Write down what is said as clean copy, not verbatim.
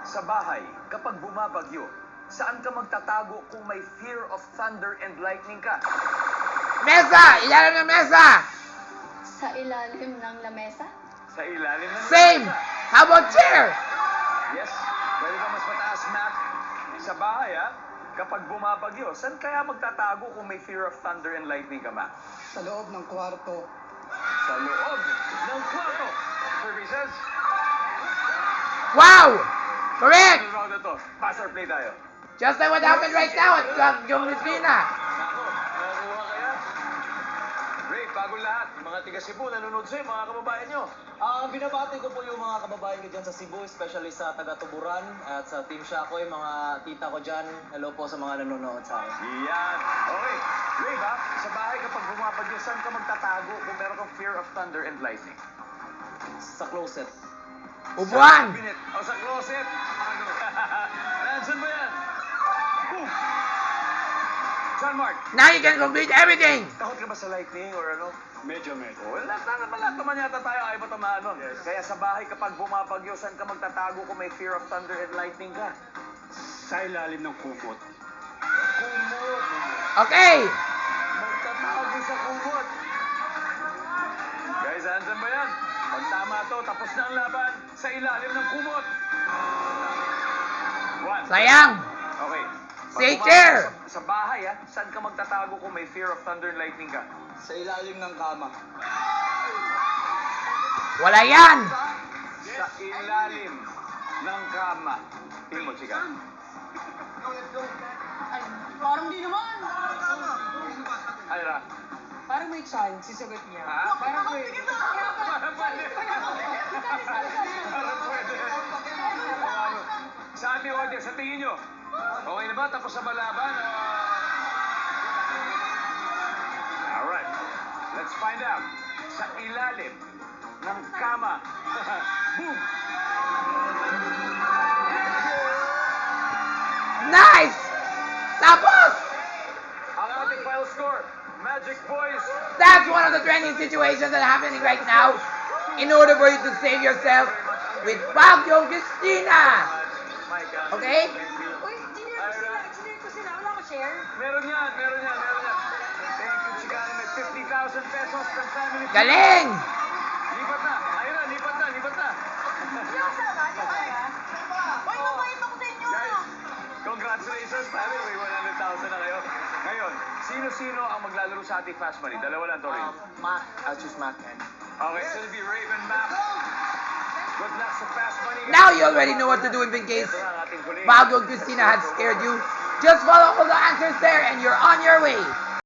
Sa bahay, kapag bumabagyo, saan ka magtatago kung may fear of thunder and lightning ka? Mesa! Ilalim ng mesa! Sa ilalim ng lamesa? Sa ilalim ng Same! lamesa. How about chair? Yes, pwede ka mas mataas, Mac. Sa bahay, kapag bumabagyo, saan kaya magtatago kung may fear of thunder and lightning ka, Mac? Sa loob ng kwarto. Sa loob ng kwarto. Services? Wow! Correct! Ano round na to? Pass or play tayo? Just like what happened right now at Jong Lucina. Nako, nakakuha kaya? Ray, bago lahat, yung mga tiga Cebu, nanonood sa'yo, mga kababayan nyo. Binabati ko po yung mga kababayan ko dyan sa Cebu, especially sa taga-Tuburan at sa Team Shakoy, mga tita ko dyan. Hello po sa mga nanonood sa akin. Yan. Okay. Ray, sa bahay kapag bumabagyo, saan ka magtatago kung meron kang fear of thunder and lightning? Sa closet. Upuan! Sa cabinet o sa closet? Nandiyan mo yan? Boom! John Mark, Now you can complete everything! takot ka ba sa lightning or ano? Medyo. Well, lahat naman yata tayo ay matamaan nun. Kaya sa bahay kapag bumabagyo, saan ka magtatago kung may fear of thunder and lightning ka? Sa ilalim ng kumot. Kumot. Okay! Magtatago sa kumot. Guys, andyan ba yan? Pag tama to, tapos na ang laban sa ilalim ng kumot. One. Sayang! Okay. Say Pag chair. Sa bahay, saan ka magtatago kung may fear of thunder and lightning ka? Sa ilalim ng kama. Wala yan! Sa ilalim ng kama. Tingin mo, chika. Ay, parang di naman. Ano na? Parang may chance, sisagot niya. Ha? Parang may... Parang pwede. Parang pwede. Sa ating audience, sa tingin nyo, okay na ba? Tapos na ba laban? Alright. Let's find out. Sa ilalim ng kama. Boom! Nice! Tapos! Ang ating final score, Magic Boys. That's one of the trending situations that are happening right now. In order for you to save yourself with Baguio Cristina. My God. Okay? Uy, engineer ko sila. Wala ko share. Meron yan. Thank you, Chicano. May 50,000 pesos from family. Galing! Lipat na. Ayun na, lipat na. Di ba? Uy, mabait ako sa inyo. Guys, congratulations. Pare, may 100,000 na kayo. Ngayon, sino-sino ang maglalaro sa ating Fast Money? Dalawa lang, Tori. Mac. I'll choose Mac. Okay, it's gonna be Raven Map. Good luck sa Fast Money, guys. Now you already know what to do in case Ito na ang ating huling. Baguio Cristina had scared you. Just follow all the answers there and you're on your way.